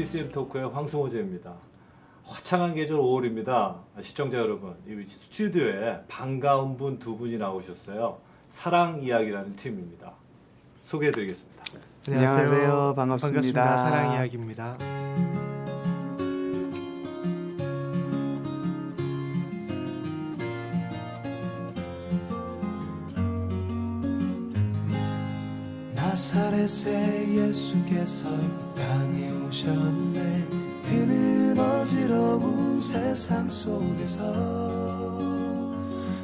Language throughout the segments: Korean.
CCM 토크의 황승호제입니다. 화창한 계절 5월입니다. 시청자 여러분, 이 스튜디오에 반가운 분 두 분이 나오셨어요. 사랑 이야기라는 팀입니다. 소개해드리겠습니다. 안녕하세요. 반갑습니다. 사랑 이야기입니다. 나사렛의 예수께서 이 땅에 오셨네. 그는 어지러운 세상 속에서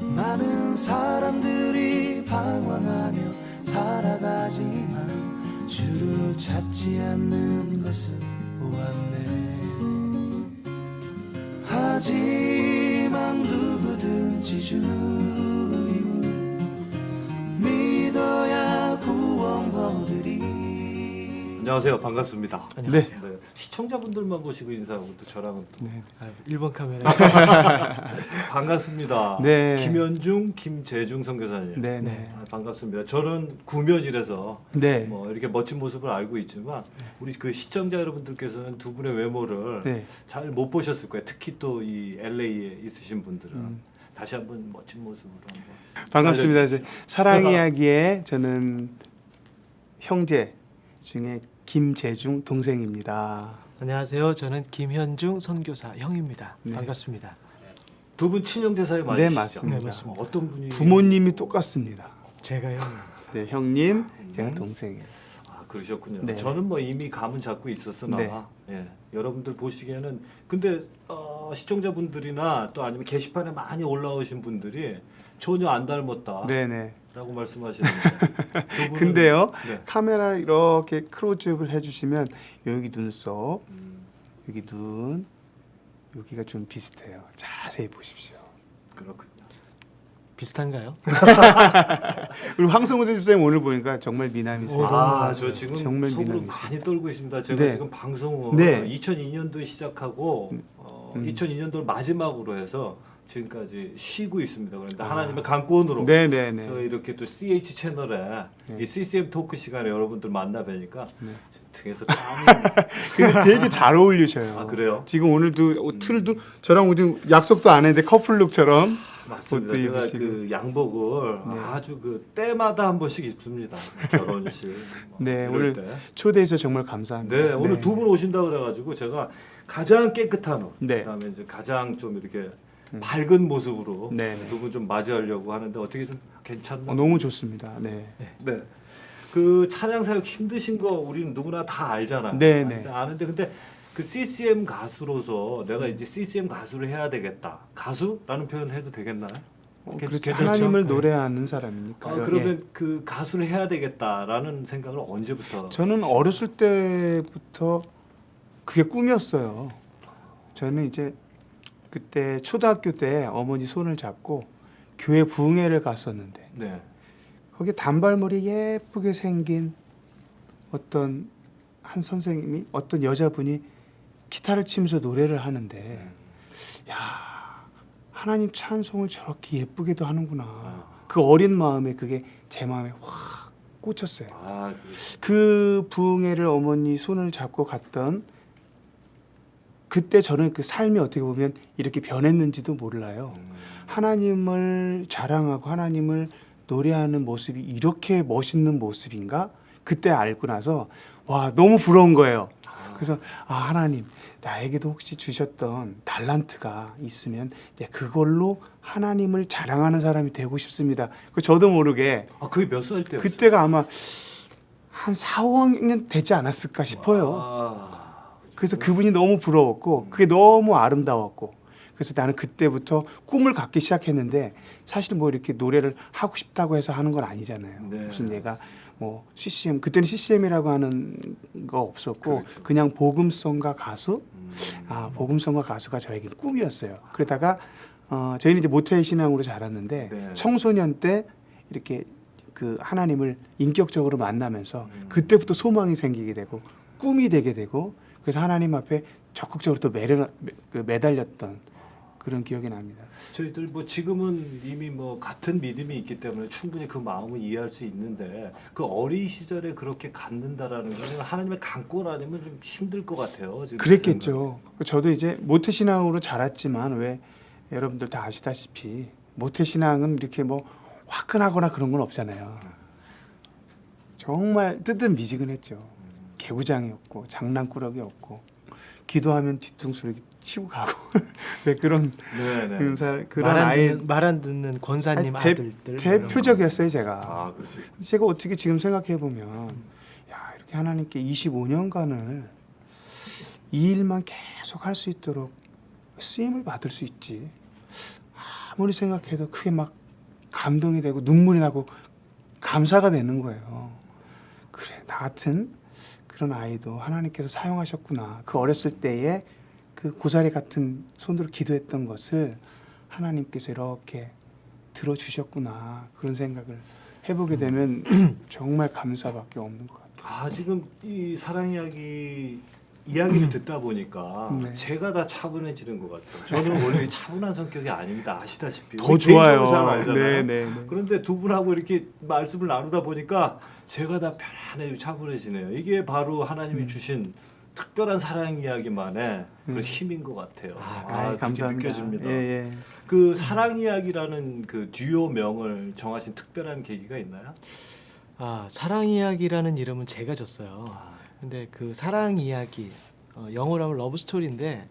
많은 사람들이 방황하며 살아가지만 주를 찾지 않는 것을 보았네. 하지만 누구든지 주님을 믿어야 구원 얻으리. 안녕하세요. 반갑습니다. 안녕하세요. 네, 시청자분들만 보시고 인사하고 또 저랑은 또 네. 일본 카메라. 반갑습니다. 네. 김현중, 김재중 선교사님. 네, 네. 네. 반갑습니다. 저는 구면이라서 네. 뭐 이렇게 멋진 모습을 알고 있지만 우리 그 시청자 여러분들께서는 두 분의 외모를 네. 잘 못 보셨을 거예요. 특히 또 이 LA에 있으신 분들은 다시 한번 멋진 모습으로 한번 반갑습니다. 알려주시죠. 사랑 이야기에 저는 형제 중에 김재중 동생입니다. 안녕하세요. 저는 김현중 선교사 형입니다. 네. 반갑습니다. 두 분 친형제 사이 맞으시죠? 네, 맞습니다. 네, 맞습니다. 어떤 분이 부모님이 똑같습니다. 제가요. 네, 형님, 제가 동생이에요. 아, 그러셨군요. 네. 저는 뭐 이미 감은 잡고 있었으나 네. 예, 여러분들 보시기에는 근데 시청자분들이나 또 아니면 게시판에 많이 올라오신 분들이 전혀 안 닮았다. 네, 네. 라고 말씀하시는데 두 분은- 근데요, 네. 카메라 이렇게 클로즈업을 해주시면 여기 눈썹, 여기 눈, 여기가 좀 비슷해요. 자세히 보십시오. 그렇군요. 비슷한가요? 그리고 황성호 집사님 오늘 보니까 정말 미남이세요. 아, 저 지금 정말 속으로 미남이시죠. 많이 떨고 있습니다. 제가 네. 지금 방송을 네. 2002년도에 시작하고 2002년도를 마지막으로 해서 지금까지 쉬고 있습니다. 그런데 하나님의 강권으로 네, 네, 네. 저 이렇게 또 CH 채널에 이 CCM 토크 시간에 여러분들 만나 뵈니까 네. 등에서 땀이 근데 되게 잘 어울리셔요. 아, 그래요? 지금 오늘도 틀도 저랑 지금 약속도 안 했는데 커플룩처럼 맞습니다. 옷도 제가 입으시고. 그 양복을 네. 아주 그 때마다 한 번씩 입습니다. 결혼식 뭐 네, 이럴 오늘 때. 초대해서 정말 감사합니다. 네, 오늘 두 분 오신다 그래가지고 제가 가장 깨끗한 옷, 네. 그다음에 이제 가장 좀 이렇게 밝은 모습으로 네. 두 분 좀 맞이하려고 하는데 어떻게 좀 괜찮나? 너무 좋습니다. 네. 네. 그 찬양 사역 힘드신 거 우리는 누구나 다 알잖아요. 네, 네. 아는데 근데 그 CCM 가수로서 내가 이제 CCM 가수를 해야 되겠다. 가수라는 표현 해도 되겠나요? 그렇죠. 괜찮죠? 하나님을 네. 노래하는 사람이니까요. 그러면 그 가수를 해야 되겠다라는 생각을 언제부터? 저는 어렸을 때부터 그게 꿈이었어요. 저는 이제 그때 초등학교 때 어머니 손을 잡고 교회 부흥회를 갔었는데 네. 거기 단발머리 예쁘게 생긴 어떤 한 선생님이 어떤 여자분이 기타를 치면서 노래를 하는데 야 하나님 찬송을 저렇게 예쁘게도 하는구나. 그 어린 마음에 그게 제 마음에 확 꽂혔어요. 아, 그 부흥회를 어머니 손을 잡고 갔던 그때 저는 그 삶이 어떻게 보면 이렇게 변했는지도 몰라요. 하나님을 자랑하고 하나님을 노래하는 모습이 이렇게 멋있는 모습인가? 그때 알고 나서 와 너무 부러운 거예요. 그래서 아 하나님 나에게도 혹시 주셨던 달란트가 있으면 이제 그걸로 하나님을 자랑하는 사람이 되고 싶습니다. 그 저도 모르게 그게 몇 살 때였어요? 그때가 아마 한 4, 5학년 되지 않았을까 싶어요. 아, 그래서 그분이 너무 부러웠고 그게 너무 아름다웠고 그래서 나는 그때부터 꿈을 갖기 시작했는데 사실 뭐 이렇게 노래를 하고 싶다고 해서 하는 건 아니잖아요. 네. 무슨 내가 뭐 CCM 그때는 CCM이라고 하는 거 없었고 그렇죠. 그냥 복음성가 가수 복음성가 가수가 저에게는 꿈이었어요. 그러다가 저희는 이제 모태의 신앙으로 자랐는데 네. 청소년 때 이렇게 그 하나님을 인격적으로 만나면서 그때부터 소망이 생기게 되고 꿈이 되게 되고 그래서 하나님 앞에 적극적으로 또 매달렸던 그런 기억이 납니다. 저희들 뭐 지금은 이미 뭐 같은 믿음이 있기 때문에 충분히 그 마음을 이해할 수 있는데 그 어린 시절에 그렇게 갖는다라는 거는 하나님의 강권 아니면 좀 힘들 것 같아요. 지금 그랬겠죠. 저도 이제 모태신앙으로 자랐지만 왜 여러분들 다 아시다시피 모태신앙은 이렇게 뭐 화끈하거나 그런 건 없잖아요. 정말 뜨뜻미지근했죠. 개구장이었고 장난꾸러기였고 기도하면 뒤통수를 이렇게 치고 가고 네, 그런 네네. 그런 아이 말 안 듣는 권사님 아니, 아들들 대표적이었어요 제가. 아, 그렇지. 제가 어떻게 지금 생각해 보면 야 이렇게 하나님께 25년간을 이 일만 계속 할 수 있도록 쓰임을 받을 수 있지. 아무리 생각해도 그게 막 감동이 되고 눈물이 나고 감사가 되는 거예요. 그래 나 같은 그런 아이도 하나님께서 사용하셨구나. 그 어렸을 때에 그 고사리 같은 손으로 기도했던 것을 하나님께서 이렇게 들어주셨구나. 그런 생각을 해보게 되면 정말 감사밖에 없는 것 같아요. 아, 지금 이 사랑 이야기를 듣다 보니까 네. 제가 다 차분해지는 것 같아요. 저는 원래 차분한 성격이 아닙니다. 아시다시피. 더 우리 좋아요. 개인적으로 잘 알잖아요. 네. 그런데 두 분하고 이렇게 말씀을 나누다 보니까 제가 다 편안해지고 차분해지네요. 이게 바로 하나님이 주신 특별한 사랑 이야기만의 그런 힘인 것 같아요. 그렇게 감사합니다. 느껴집니다. 예. 그 사랑 이야기라는 그 듀오명을 정하신 특별한 계기가 있나요? 사랑 이야기라는 이름은 제가 줬어요. 아, 근데 그 사랑 이야기 영어로 하면 러브 스토리인데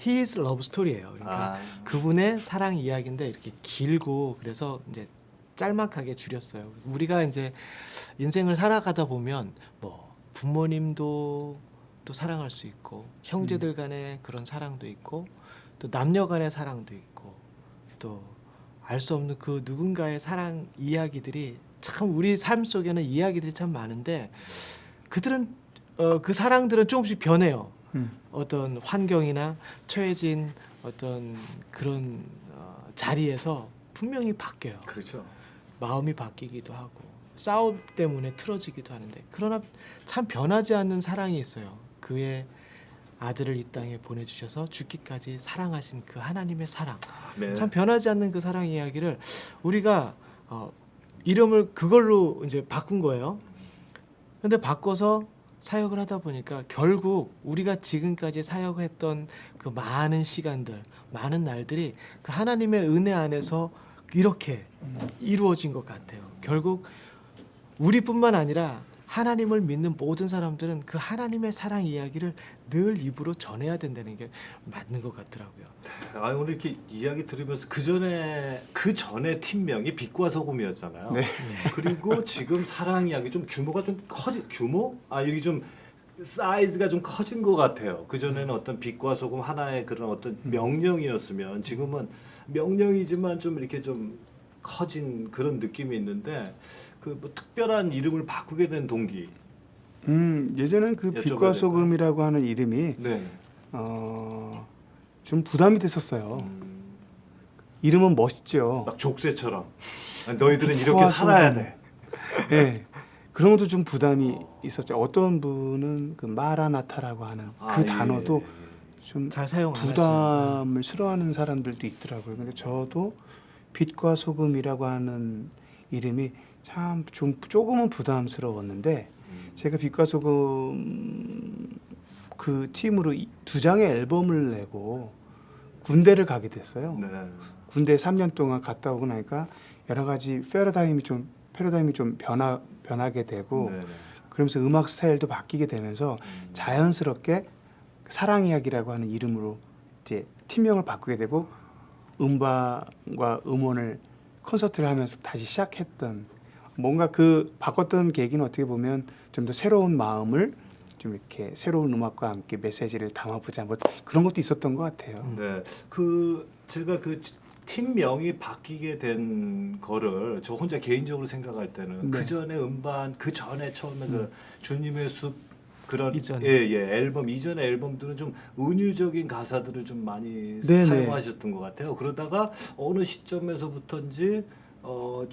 his 러브 스토리예요. 그러니까 그분의 사랑 이야기인데 이렇게 길고 그래서 이제 짤막하게 줄였어요. 우리가 이제 인생을 살아가다 보면 뭐 부모님도 또 사랑할 수 있고 형제들 간의 그런 사랑도 있고 또 남녀 간의 사랑도 있고 또 알 수 없는 그 누군가의 사랑 이야기들이 참 우리 삶 속에는 이야기들이 참 많은데 그들은 그 사랑들은 조금씩 변해요. 어떤 환경이나 처해진 어떤 그런 자리에서 분명히 바뀌어요. 그렇죠. 마음이 바뀌기도 하고 싸움 때문에 틀어지기도 하는데 그러나 참 변하지 않는 사랑이 있어요. 그의 아들을 이 땅에 보내주셔서 죽기까지 사랑하신 그 하나님의 사랑. 네. 참 변하지 않는 그 사랑 이야기를 우리가 이름을 그걸로 이제 바꾼 거예요. 그런데 바꿔서 사역을 하다 보니까 결국 우리가 지금까지 사역했던 그 많은 시간들, 많은 날들이 그 하나님의 은혜 안에서 이렇게 이루어진 것 같아요. 결국 우리뿐만 아니라 하나님을 믿는 모든 사람들은 그 하나님의 사랑 이야기를 늘 입으로 전해야 된다는 게 맞는 것 같더라고요. 아, 오늘 이렇게 이야기 들으면서 그 전에 팀명이 빛과 소금이었잖아요. 네. 그리고 지금 사랑 이야기 좀 규모가 좀 규모? 여기 좀 사이즈가 좀 커진 것 같아요. 그 전에는 어떤 빛과 소금 하나의 그런 어떤 명령이었으면 지금은 명령이지만 좀 이렇게 좀 커진 그런 느낌이 있는데 그 뭐 특별한 이름을 바꾸게 된 동기. 예전엔 그 여쭤봐야 빛과 될까요? 소금이라고 하는 이름이 네. 좀 부담이 됐었어요. 음, 이름은 멋있죠. 막 족쇄처럼 너희들은 이렇게 빛과 살아야 소금. 돼. 네. 그런 것도 좀 부담이 있었죠. 어떤 분은 그 마라나타라고 하는 그 단어도 좀 잘 사용 안 하시는. 부담을 싫어하는 사람들도 있더라고요. 근데 저도 빛과 소금이라고 하는 이름이 참 좀 조금은 부담스러웠는데 제가 빛과 소금 그 팀으로 2장의 앨범을 내고 군대를 가게 됐어요. 네. 군대 3년 동안 갔다 오고 나니까 여러 가지 패러다임이 좀 변하게 되고 네. 그러면서 음악 스타일도 바뀌게 되면서 자연스럽게 사랑 이야기라고 하는 이름으로 이제 팀명을 바꾸게 되고 음반과 음원을 콘서트를 하면서 다시 시작했던 뭔가 그 바꿨던 계기는 어떻게 보면 좀 더 새로운 마음을 좀 이렇게 새로운 음악과 함께 메시지를 담아보자 뭐 그런 것도 있었던 것 같아요. 네. 그 제가 그 팀명이 바뀌게 된 거를 저 혼자 개인적으로 생각할 때는 네. 그 전에 음반 그 전에 처음에 그 주님의 숲 그런 이전에. 앨범 이전의 앨범들은 좀 은유적인 가사들을 좀 많이 네네. 사용하셨던 것 같아요. 그러다가 어느 시점에서부터인지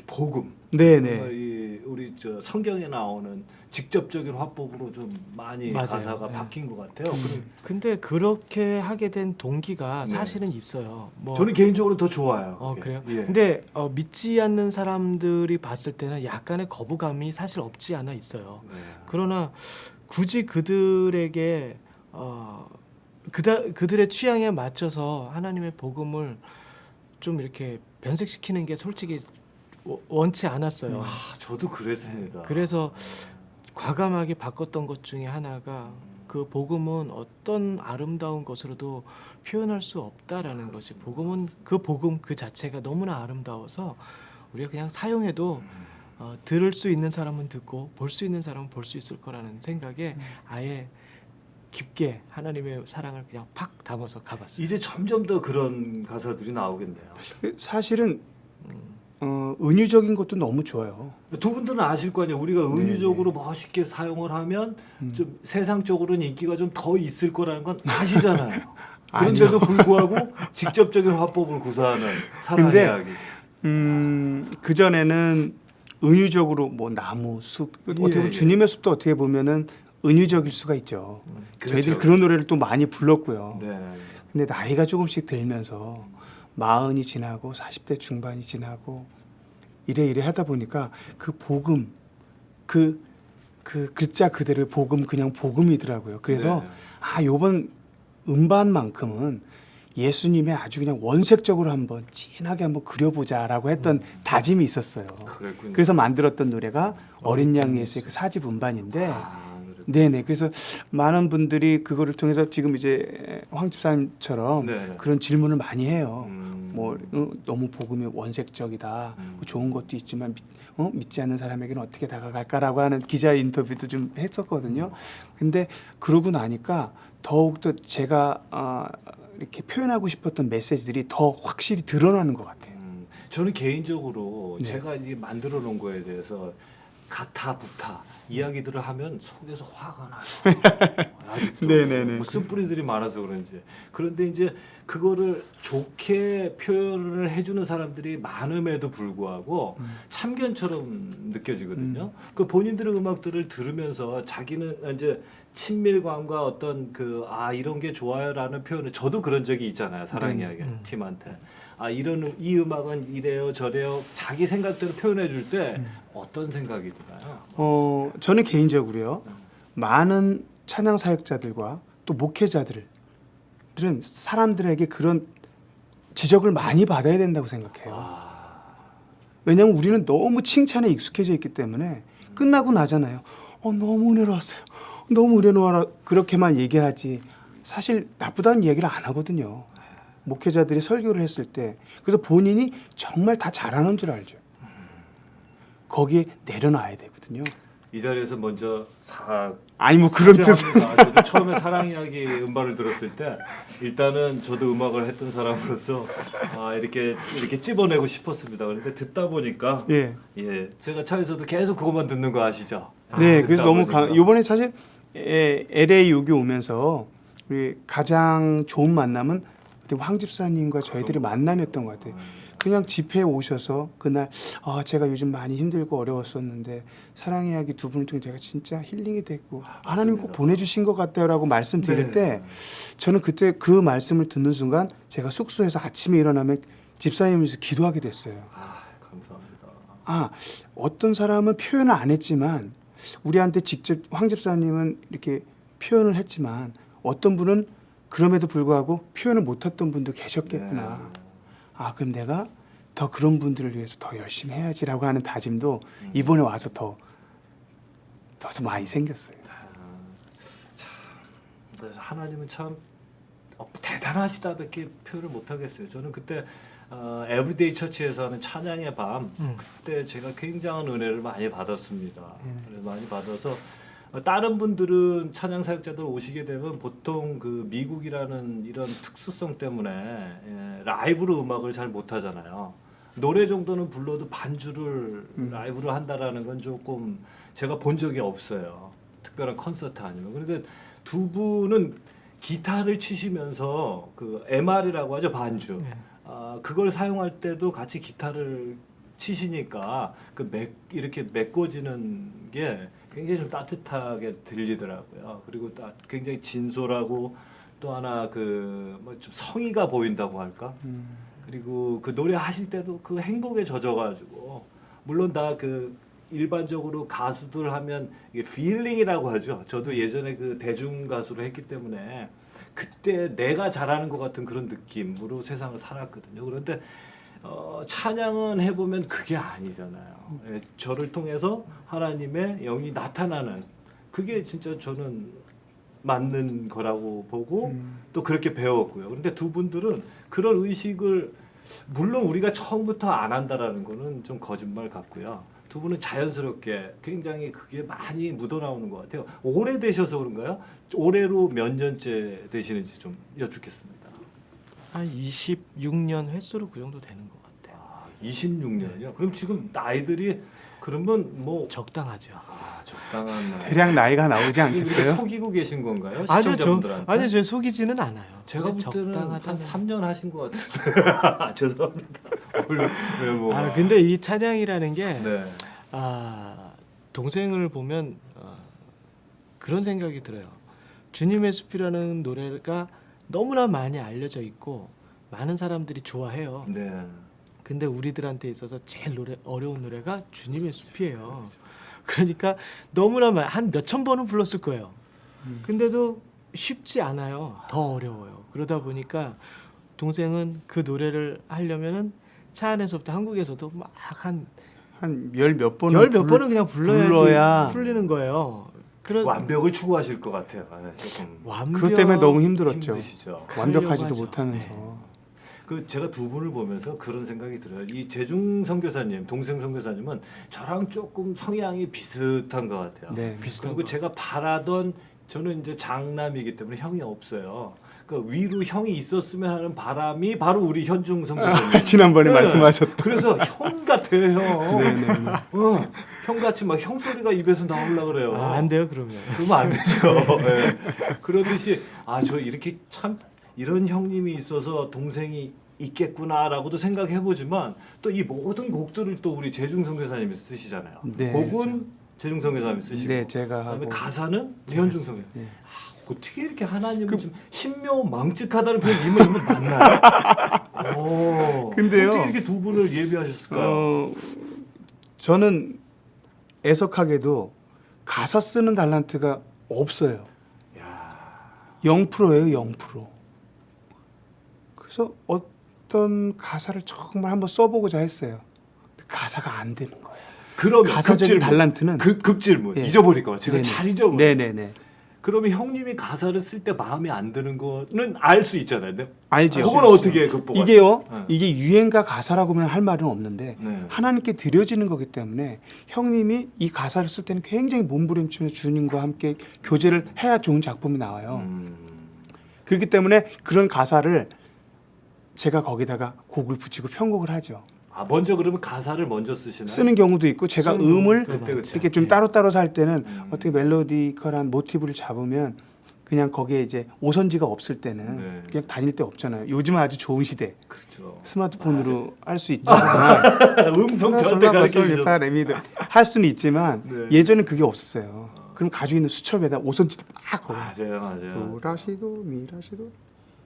복음. 네네. 정말 우리 저 성경에 나오는 직접적인 화법으로 좀 많이 맞아요. 가사가 네. 바뀐 것 같아요. 그럼 근데 그렇게 하게 된 동기가 네. 사실은 있어요. 뭐 저는 개인적으로 더 좋아요. 그게. 그래요? 예. 근데 믿지 않는 사람들이 봤을 때는 약간의 거부감이 사실 없지 않아 있어요. 네. 그러나 굳이 그들에게 그들의 취향에 맞춰서 하나님의 복음을 좀 이렇게 변색시키는 게 솔직히 원치 않았어요. 저도 그랬습니다. 네. 그래서 과감하게 바꿨던 것 중에 하나가 그 복음은 어떤 아름다운 것으로도 표현할 수 없다라는 것이 복음 그 자체가 너무나 아름다워서 우리가 그냥 사용해도 들을 수 있는 사람은 듣고 볼 수 있는 사람은 볼 수 있을 거라는 생각에 아예 깊게 하나님의 사랑을 그냥 팍 담아서 가봤어요. 이제 점점 더 그런 가사들이 나오겠네요. 사실은 은유적인 것도 너무 좋아요. 두 분들은 아실 거 아니에요. 우리가 은유적으로 멋있게 사용을 하면 좀 세상적으로는 인기가 좀 더 있을 거라는 건 아시잖아요. 그런데도 불구하고 직접적인 화법을 구사하는 사랑 근데 이야기. 그 전에는 은유적으로 뭐 나무, 숲 어떻게 보면 예. 주님의 숲도 어떻게 보면은 은유적일 수가 있죠. 그렇죠. 저희들이 그런 노래를 또 많이 불렀고요. 네. 근데 나이가 조금씩 들면서 40이 지나고 40대 중반이 지나고 이래 하다 보니까 그 복음 그 글자 그대로 복음 그냥 복음이더라고요. 그래서 네. 요번 음반만큼은 예수님의 아주 그냥 원색적으로 한번 진하게 한번 그려보자라고 했던 다짐이 있었어요. 그랬군요. 그래서 만들었던 노래가 어린 양 예수의 그 4집 음반인데 그랬군요. 네네. 그래서 많은 분들이 그거를 통해서 지금 이제 황 집사님처럼 네네. 그런 질문을 많이 해요. 음. 뭐 너무 복음이 원색적이다. 뭐 좋은 것도 있지만 믿지 않는 사람에게는 어떻게 다가갈까라고 하는 기자 인터뷰도 좀 했었거든요. 근데 그러고 나니까 더욱더 제가 이렇게 표현하고 싶었던 메시지들이 더 확실히 드러나는 것 같아요. 저는 개인적으로 네. 제가 이게 만들어 놓은 거에 대해서 가타 부타 이야기들을 하면 속에서 화가 나요. 아직도 네네네. 뭐 쓴뿌리들이 많아서 그런지. 그런데 이제 그거를 좋게 표현을 해주는 사람들이 많음에도 불구하고 참견처럼 느껴지거든요. 그 본인들의 음악들을 들으면서 자기는 이제 친밀감과 어떤 이런 게 좋아요라는 표현을 저도 그런 적이 있잖아요. 사랑 이야기 팀한테. 이 음악은 이래요 저래요 자기 생각대로 표현해 줄 때 어떤 생각이 드나요? 저는 개인적으로요. 많은 찬양 사역자들과 또 목회자들은 사람들에게 그런 지적을 많이 받아야 된다고 생각해요. 왜냐하면 우리는 너무 칭찬에 익숙해져 있기 때문에 끝나고 나잖아요. 너무 은혜로웠어요. 너무 은혜로워라 그렇게만 얘기하지 사실 나쁘다는 얘기를 안 하거든요. 목회자들이 설교를 했을 때 그래서 본인이 정말 다 잘하는 줄 알죠. 거기에 내려놔야 되거든요. 이 자리에서 먼저 아니 뭐 그런 뜻은 죄송합니다. 저도 처음에 사랑 이야기 음반을 들었을 때 일단은 저도 음악을 했던 사람으로서 이렇게 찝어내고 싶었습니다. 그런데 듣다 보니까 예. 제가 차에서도 계속 그것만 듣는 거 아시죠? 네, 듣다 그래서 너무 보니까. 이번에 사실 LA 여기 오면서 우리 가장 좋은 만남은 그때 황 집사님과 저희들이 만남이었던 것 같아요. 그냥 집회에 오셔서 그날 제가 요즘 많이 힘들고 어려웠었는데 사랑 이야기 두 분을 통해 제가 진짜 힐링이 됐고 하나님 꼭 보내주신 것 같아요라고 말씀드릴 네. 때 저는 그때 그 말씀을 듣는 순간 제가 숙소에서 아침에 일어나면 집사님을 위해서 기도하게 됐어요. 감사합니다. 어떤 사람은 표현을 안 했지만 우리한테 직접 황 집사님은 이렇게 표현을 했지만 어떤 분은 그럼에도 불구하고 표현을 못했던 분도 계셨겠구나. 그럼 내가 더 그런 분들을 위해서 더 열심히 해야지라고 하는 다짐도 이번에 와서 더 많이 생겼어요. 하나님은 참 대단하시다밖에 표현을 못 하겠어요. 저는 그때 에브리데이 처치에서 하는 찬양의 밤 그때 제가 굉장한 은혜를 많이 받았습니다. 그래서 많이 받아서 다른 분들은 찬양 사역자들 오시게 되면 보통 그 미국이라는 이런 특수성 때문에 라이브로 음악을 잘 못하잖아요. 노래 정도는 불러도 반주를 라이브로 한다라는 건 조금 제가 본 적이 없어요. 특별한 콘서트 아니면. 그런데 두 분은 기타를 치시면서 그 MR이라고 하죠 반주. 그걸 사용할 때도 같이 기타를 치시니까 이렇게 메꿔지는 게 굉장히 좀 따뜻하게 들리더라고요. 그리고 굉장히 진솔하고 또 하나 뭐 좀 성의가 보인다고 할까? 그리고 그 노래 하실 때도 그 행복에 젖어가지고 물론 다 일반적으로 가수들 하면 이게 필링이라고 하죠. 저도 예전에 그 대중 가수로 했기 때문에 그때 내가 잘하는 것 같은 그런 느낌으로 세상을 살았거든요. 그런데 찬양은 해보면 그게 아니잖아요. 예, 저를 통해서 하나님의 영이 나타나는 그게 진짜 저는 맞는 거라고 보고 또 그렇게 배웠고요. 그런데 두 분들은 그런 의식을 물론 우리가 처음부터 안 한다라는 거는 좀 거짓말 같고요. 두 분은 자연스럽게 굉장히 그게 많이 묻어나오는 것 같아요. 오래되셔서 그런가요? 올해로 몇 년째 되시는지 좀 여쭙겠습니다. 한 26년 횟수로 그 정도 되는 것 같아요. 26년이요? 그럼 지금 나이들이 그러면 뭐 적당하죠. 적당한 나이. 대략 나이가 나오지 이렇게 않겠어요? 속이고 계신 건가요? 아니요, 시청자분들한테? 아니요, 저 속이지는 않아요. 제가 볼 때는 한 적당하다는. 3년 하신 것 같은데. 죄송합니다. 왜 뭐? 근데 이 찬양이라는 게 네. 동생을 보면 그런 생각이 들어요. 주님의 숲이라는 노래가 너무나 많이 알려져 있고 많은 사람들이 좋아해요. 네. 근데 우리들한테 있어서 제일 어려운 노래가 주님의 숲이에요. 그러니까 너무나 한 몇천 번은 불렀을 거예요. 근데도 쉽지 않아요. 더 어려워요. 그러다 보니까 동생은 그 노래를 하려면은 차 안에서부터 한국에서도 막 한 열 몇 번은 열 몇 번은 그냥 불러야지 불러야 풀리는 거예요. 그런 완벽을 추구하실 것 같아요. 조금 완벽 그것 때문에 너무 힘들었죠. 힘드시죠. 완벽하지도 하려고 하죠. 못하면서. 네. 제가 두 분을 보면서 그런 생각이 들어요. 이 재중 선교사님, 동생 선교사님은 저랑 조금 성향이 비슷한 것 같아요. 네. 비슷한 그리고 거. 제가 바라던 저는 이제 장남이기 때문에 형이 없어요. 그러니까 위로 형이 있었으면 하는 바람이 바로 우리 현중 선교사님. 지난번에 네. 말씀하셨던. 그래서 형 같아요, 형. 네네네. 형같이 막 형 소리가 입에서 나오려 그래요. 안 돼요 그러면. 그러면 안 되죠. 네. 그러듯이 저 이렇게 참 이런 형님이 있어서 동생이 있겠구나라고도 생각해 보지만 또 이 모든 곡들을 또 우리 재중 선교사님이 쓰시잖아요. 네, 곡은 재중 선교사님이 쓰시고 네, 제가 그다음에 하고. 가사는 현중 선교. 네. 어떻게 이렇게 하나님은 좀 신묘망측하다는 표현 이면 맞나요? 근데요. 어떻게 이렇게 두 분을 예비하셨을까요? 저는 애석하게도 가사 쓰는 달란트가 없어요. 야, 0%예요, 0%. 그래서 어떤 가사를 정말 한번 써보고자 했어요. 근데 가사가 안 되는 거예요. 그러면 가사적인 달란트는 급질문 예. 잊어버릴 거 제가 네네. 잘 잊어버려. 네네네. 그러면 형님이 가사를 쓸 때 마음에 안 드는 거는 알 수 있잖아요. 네? 알죠. 그건 어떻게 극복하세요? 이게요. 네. 이게 유행가 가사라고만 할 말은 없는데 네. 하나님께 드려지는 거기 때문에 형님이 이 가사를 쓸 때는 굉장히 몸부림치면서 주님과 함께 교제를 해야 좋은 작품이 나와요. 그렇기 때문에 그런 가사를 제가 거기다가 곡을 붙이고 편곡을 하죠. 먼저 그러면 가사를 먼저 쓰시나요? 쓰는 경우도 있고 제가 쓰는 음을 경우도 그때 이렇게 좀 네. 따로따로 살 때는 어떻게 멜로디컬한 모티브를 잡으면 그냥 거기에 이제 오선지가 없을 때는 네. 그냥 다닐 데 없잖아요. 요즘은 아주 좋은 시대. 그렇죠. 스마트폰으로 할 수 있지만 음성 저한테 가르쳐 주셨어요. 할 수는 있지만 네. 예전엔 그게 없었어요. 그럼 가지고 있는 수첩에다 오선지도 막 걸어. 맞아요. 도라시도 미라시도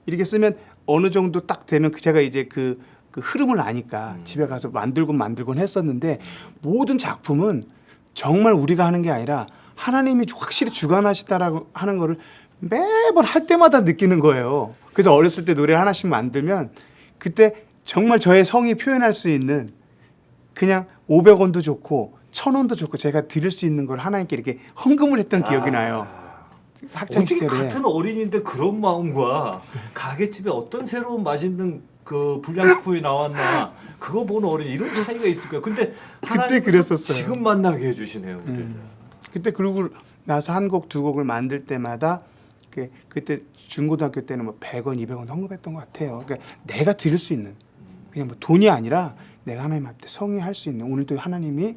이렇게 쓰면 어느 정도 딱 되면 제가 이제 그 흐름을 아니까 집에 가서 만들곤 했었는데 모든 작품은 정말 우리가 하는 게 아니라 하나님이 확실히 주관하시다라고 하는 거를 매번 할 때마다 느끼는 거예요. 그래서 어렸을 때 노래 하나씩 만들면 그때 정말 저의 성이 표현할 수 있는 그냥 500원도 좋고 1000원도 좋고 제가 드릴 수 있는 걸 하나님께 이렇게 헌금을 했던 기억이 나요. 학창 어떻게 시절에. 같은 어린이인데 그런 마음과 가게집에 어떤 새로운 맛있는 그 불량식품이 나왔나 그거 보는 어린이 이런 차이가 있을까요? 근데 하나님은 그랬었어요. 지금 만나게 해주시네요. 우리를. 그때 그러고 나서 한 곡 두 곡을 만들 때마다 그때 중고등학교 때는 뭐 100원, 200원 헌금했던 것 같아요. 그러니까 내가 드릴 수 있는 그냥 뭐 돈이 아니라 내가 하나님 앞에 성의할 수 있는 오늘도 하나님이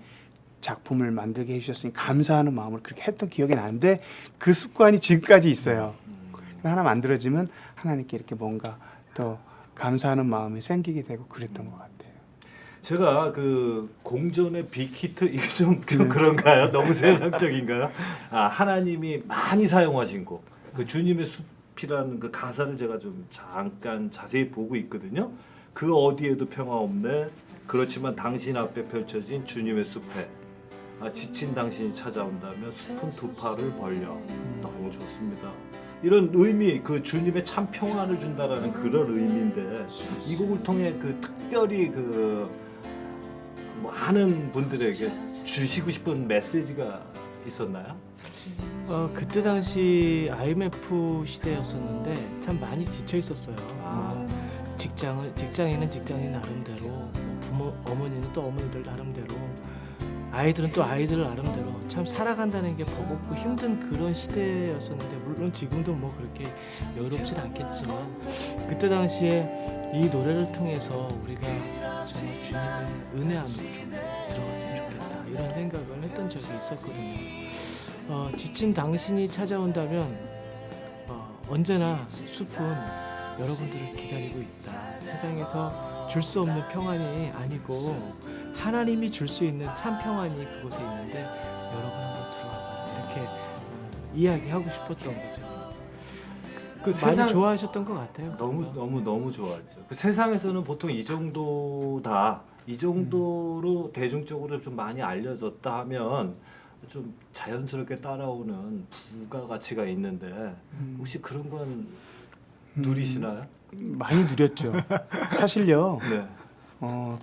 작품을 만들게 해주셨으니 감사하는 마음으로 그렇게 했던 기억이 나는데 그 습관이 지금까지 있어요. 하나 만들어지면 하나님께 이렇게 뭔가 더 감사하는 마음이 생기게 되고 그랬던 것 같아요. 제가 그 공전의 빅히트 이게 좀 그런가요? 너무 세상적인가요? 아 하나님이 많이 사용하신 곡, 그 주님의 숲이라는 그 가사를 제가 좀 잠깐 자세히 보고 있거든요. 그 어디에도 평화 없네. 그렇지만 당신 앞에 펼쳐진 주님의 숲에 지친 당신이 찾아온다면 숲은 두 팔을 벌려. 너무 좋습니다. 이런 의미, 그 주님의 참 평안을 준다라는 그런 의미인데 이 곡을 통해 그 특별히 그 많은 분들에게 주시고 싶은 메시지가 있었나요? 그때 당시 IMF 시대였었는데 참 많이 지쳐 있었어요. 직장인은 직장인 나름대로, 부모 어머니는 또 어머니들 나름대로, 아이들은 또 아이들 나름대로 참 살아간다는 게 버겁고 힘든 그런 시대였었는데 물론 지금도 뭐 그렇게 여유롭진 않겠지만 그때 당시에 이 노래를 통해서 우리가 정말 주님의 은혜 안으로 좀 들어갔으면 좋겠다 이런 생각을 했던 적이 있었거든요. 지친 당신이 찾아온다면 언제나 숲은 여러분들을 기다리고 있다. 세상에서 줄 수 없는 평안이 아니고 하나님이 줄 수 있는 참 평안이 그곳에 있는데 여러분 한번 들어와봐 이렇게 이야기하고 싶었던 거죠. 그 많이 좋아하셨던 것 같아요. 너무 좋아했죠. 그 세상에서는 보통 이 정도다, 이 정도로 대중적으로 좀 많이 알려졌다 하면 좀 자연스럽게 따라오는 부가가치가 있는데 혹시 그런 건 누리시나요? 많이 누렸죠. 사실요. 네.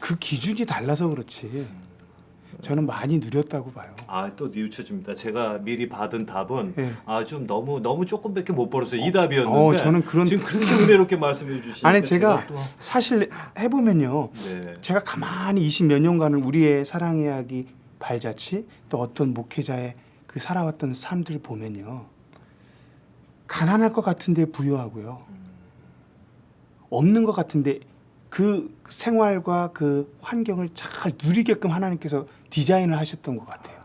그 기준이 달라서 그렇지. 저는 많이 누렸다고 봐요. 또 뉘우쳐집니다. 제가 미리 받은 답은 예. 좀 너무 조금밖에 못 벌었어요. 이 답이었는데 저는 지금 그렇게 은혜롭게 말씀해 주시니까 아니 제가 또 사실 해보면요. 네. 제가 가만히 20몇 년간을 우리의 사랑 이야기 발자취 또 어떤 목회자의 그 살아왔던 삶들을 보면요. 가난할 것 같은데 부유하고요. 없는 것 같은데 그 생활과 그 환경을 잘 누리게끔 하나님께서 디자인을 하셨던 것 같아요.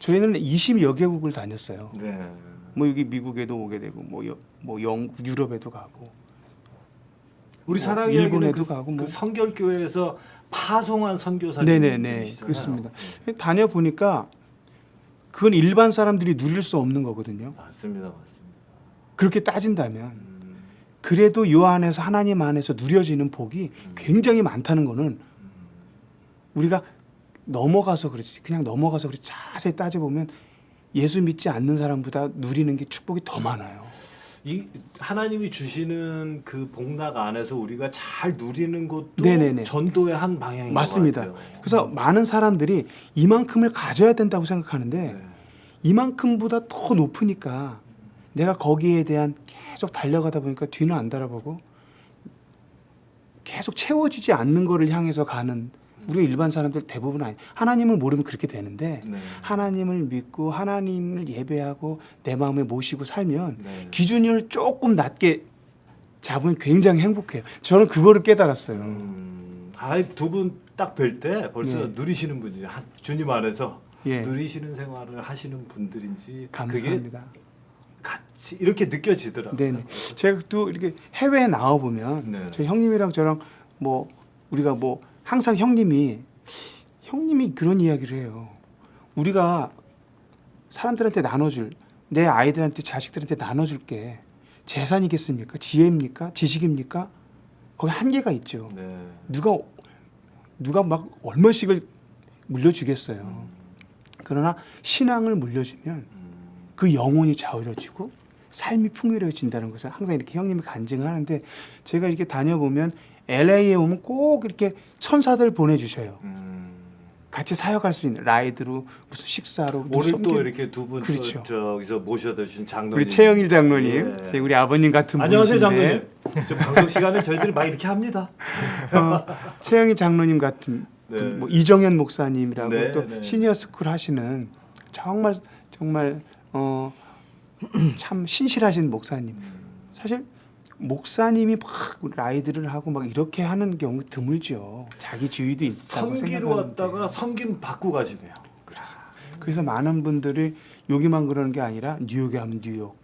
저희는 20여 개국을 다녔어요. 네. 뭐 여기 미국에도 오게 되고 뭐 영국, 유럽에도 가고 우리 뭐 사랑 일본에도 이야기는 가고 뭐. 그 성결교회에서 파송한 선교사님. 네네네 그렇습니다. 다녀 보니까 그건 일반 사람들이 누릴 수 없는 거거든요. 맞습니다. 그렇게 따진다면 그래도 요 안에서 하나님 안에서 누려지는 복이 굉장히 많다는 거는 우리가 넘어가서 그렇지 그냥 넘어가서 그렇지 자세히 따져보면 예수 믿지 않는 사람보다 누리는 게 축복이 더 많아요. 이 하나님이 주시는 그 복락 안에서 우리가 잘 누리는 것도 네네네. 전도의 한 방향인 맞습니다. 것 같아요. 그래서 많은 사람들이 이만큼을 가져야 된다고 생각하는데 네. 이만큼보다 더 높으니까 내가 거기에 대한 계속 달려가다 보니까 뒤는 안 돌아보고 계속 채워지지 않는 거를 향해서 가는 우리가 일반 사람들 대부분 하나님을 모르면 그렇게 되는데 네. 하나님을 믿고 하나님을 예배하고 내 마음에 모시고 살면 네. 기준을 조금 낮게 잡으면 굉장히 행복해요. 저는 그거를 깨달았어요. 두 분 딱 뵐 때 벌써 네. 누리시는 분이 주님 안에서 예. 누리시는 생활을 하시는 분들인지 감사합니다. 그게 같이 이렇게 느껴지더라고요. 네네. 제가 또 이렇게 해외에 나와 보면 네. 저희 형님이랑 저랑 뭐 우리가 뭐 항상 형님이 그런 이야기를 해요. 우리가 사람들한테 나눠줄 내 아이들한테 자식들한테 나눠줄 게 재산이겠습니까? 지혜입니까? 지식입니까? 거기 한계가 있죠. 네. 누가 막 얼마씩을 물려주겠어요. 그러나 신앙을 물려주면 그 영혼이 좌우려지고 삶이 풍요로워진다는 것을 항상 이렇게 형님이 간증을 하는데 제가 이렇게 다녀보면 LA에 오면 꼭 이렇게 천사들 보내주셔요. 같이 사역할 수 있는 라이드로 무슨 식사로 오늘 또 이렇게 두 분 그렇죠. 저기서 모셔다 주신 장로님 우리 최영일 장로님, 예. 우리 아버님 같은 안녕하세요 분이신데 장로님. 저 방송 시간에 저희들이 막 이렇게 합니다. 최영일 장로님 같은 네. 분, 뭐 이정현 목사님이라고 네, 또 네. 시니어 스쿨 하시는 정말 참 신실하신 목사님. 사실 목사님이 막 라이드를 하고 막 이렇게 하는 경우 드물죠. 자기 지위도 있다고 섬기러 생각하는데. 왔다가 섬김 받고 가시네요. 그래서 많은 분들이 여기만 그러는 게 아니라 뉴욕에 하면 뉴욕,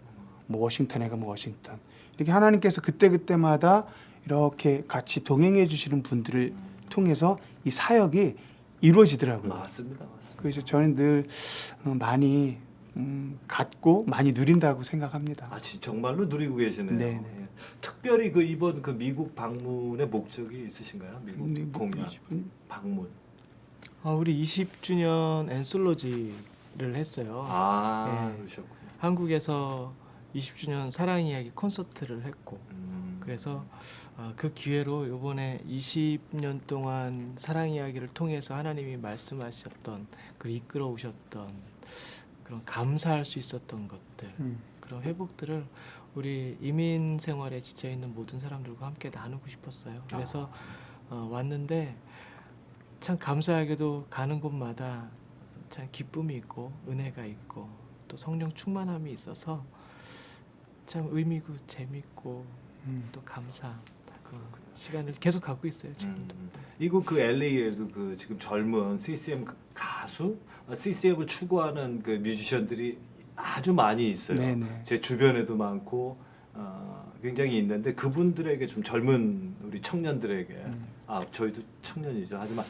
뭐 워싱턴에 가면 워싱턴 이렇게 하나님께서 그때마다 이렇게 같이 동행해 주시는 분들을 통해서 이 사역이 이루어지더라고요. 맞습니다. 그래서 저는 늘 많이 갖고 많이 누린다고 생각합니다. 정말로 누리고 계시네요. 네, 네. 예. 특별히 그 이번 그 미국 방문의 목적이 있으신가요? 미국 공연 방문. 우리 20주년 앤솔로지를 했어요. 네. 그러셨군요. 한국에서 20주년 사랑 이야기 콘서트를 했고 그래서 그 기회로 이번에 20년 동안 사랑 이야기를 통해서 하나님이 말씀하셨던 그리고 이끌어 오셨던 그런 감사할 수 있었던 것들 그런 회복들을 우리 이민 생활에 지쳐 있는 모든 사람들과 함께 나누고 싶었어요. 그래서 왔는데 참 감사하게도 가는 곳마다 참 기쁨이 있고 은혜가 있고 또 성령 충만함이 있어서 참 의미고 재밌고 또 감사 그 시간을 계속 갖고 있어요 지금도. 이곳 그 LA에도 그 지금 젊은 CCM 가수, CCM을 추구하는 그 뮤지션들이 아주 많이 있어요. 네네. 제 주변에도 많고 굉장히 있는데 그분들에게 좀 젊은 우리 청년들에게 저희도 청년이죠. 하지만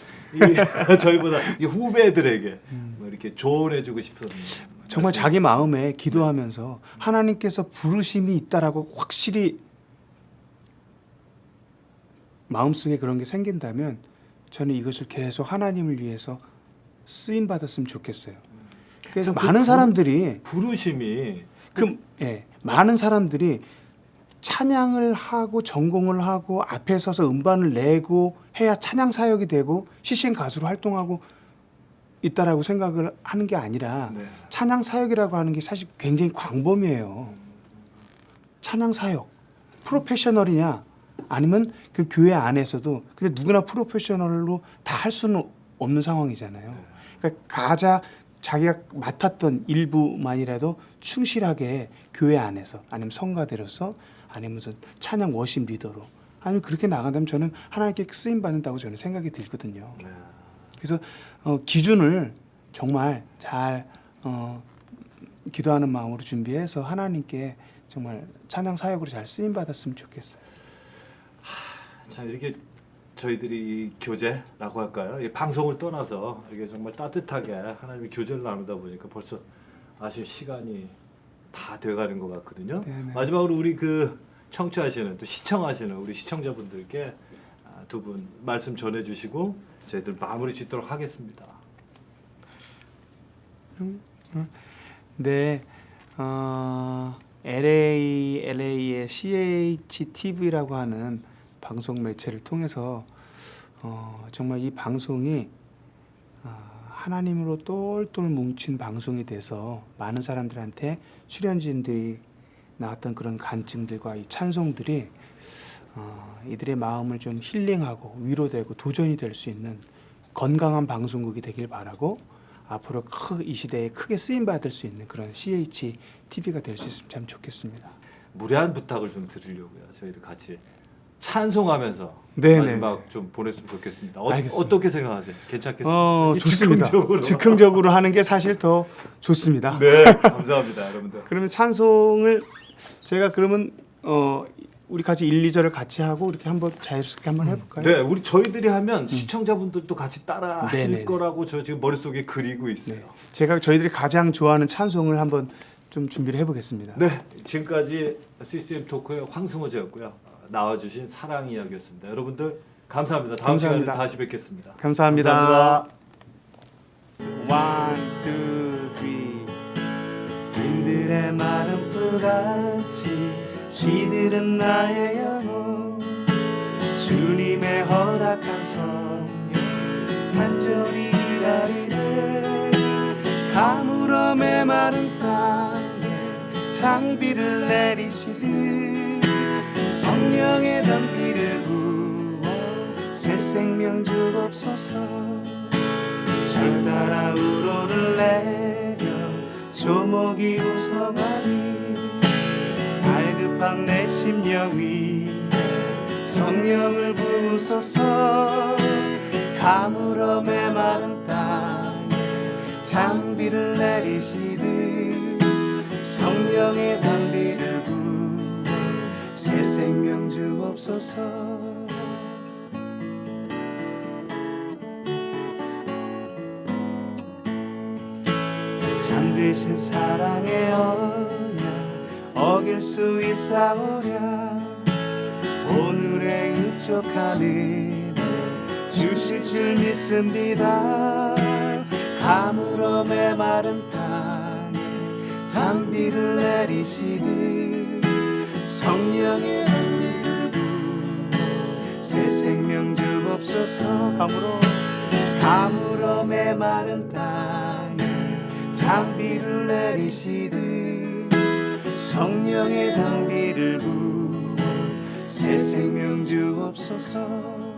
저희보다 이 후배들에게 뭐 이렇게 조언해주고 싶은 정말 말씀이 자기 마음에 기도하면서 하나님께서 부르심이 있다라고 확실히 마음속에 그런 게 생긴다면 저는 이것을 계속 하나님을 위해서 쓰임 받았으면 좋겠어요. 그래서 많은 사람들이 부르심이 많은 사람들이 찬양을 하고 전공을 하고 앞에 서서 음반을 내고 해야 찬양 사역이 되고 CCM 가수로 활동하고 있다라고 생각을 하는 게 아니라 네. 찬양 사역이라고 하는 게 사실 굉장히 광범위해요. 찬양 사역 프로페셔널이냐 아니면 그 교회 안에서도 근데 누구나 프로페셔널로 다 할 수는 없는 상황이잖아요. 그러니까 자기가 맡았던 일부만이라도 충실하게 교회 안에서 아니면 성가대로서 아니면 무슨 찬양 워십 리더로 아니면 그렇게 나간다면 저는 하나님께 쓰임 받는다고 저는 생각이 들거든요. 그래서 기준을 정말 잘 기도하는 마음으로 준비해서 하나님께 정말 찬양 사역으로 잘 쓰임 받았으면 좋겠어요. 자, 이렇게 저희들이 교제라고 할까요? 이 방송을 떠나서 이게 정말 따뜻하게 하나님의 교제를 나누다 보니까 벌써 아쉬운 시간이 다 돼가는 것 같거든요. 네네. 마지막으로 우리 그 청취하시는 또 시청하시는 우리 시청자분들께 두 분 말씀 전해주시고 저희들 마무리 짓도록 하겠습니다. 네, LA의 CHTV라고 하는 방송 매체를 통해서 정말 이 방송이 하나님으로 똘똘 뭉친 방송이 돼서 많은 사람들한테 출연진들이 나왔던 그런 간증들과 이 찬송들이 이들의 마음을 좀 힐링하고 위로되고 도전이 될 수 있는 건강한 방송국이 되길 바라고 앞으로 이 시대에 크게 쓰임 받을 수 있는 그런 CHTV가 될 수 있으면 참 좋겠습니다. 무례한 부탁을 좀 드리려고요. 저희들 같이 찬송하면서 네네. 마지막 좀 보냈으면 좋겠습니다. 알겠습니다. 어떻게 생각하세요? 괜찮겠습니까? 좋습니다. 즉흥적으로. 즉흥적으로 하는 게 사실 더 좋습니다. 네, 감사합니다, 여러분들. 그러면 찬송을 제가 그러면 우리 같이 1, 2절을 같이 하고 이렇게 한번 자유롭게 한번 해볼까요? 네, 우리 저희들이 하면 시청자분들도 같이 따라 하실 네네네. 거라고 저 지금 머릿속에 그리고 있어요. 네. 제가 저희들이 가장 좋아하는 찬송을 한번 좀 준비를 해보겠습니다. 네, 지금까지 CCM 토크의 황승호제였고요. 나와주신 사랑 이야기였습니다. 여러분들 감사합니다. 다음 감사합니다. 시간에 다시 뵙겠습니다. 감사합니다. 1, 2, 3 윈들의 마른 불같이 시들은 나의 영혼 주님의 허락한 성령 간절히 기다리네 가물어 메마른 땅에 장비를 내리시듯 성령의 단비를 부어 새 생명 주옵소서 철따라 우러를 내려 조목이 우성하니 갈급한 내 심령 위에 성령을 부으소서 가물어 메마른 땅에 장비를 내리시듯 성령의 단비를 부어 새 생명 주옵소서 참되신 사랑의 언약 어길 수 있사오랴. 오늘의 흡족한 은혜 주실 줄 믿습니다. 가물어 메마른 땅에 단비를 내리시듯 성령의 단비를 부어 새 생명 주옵소서. 가물어 메마른 땅에 단비를 내리시듯 성령의 단비를 부어 새 생명 주옵소서.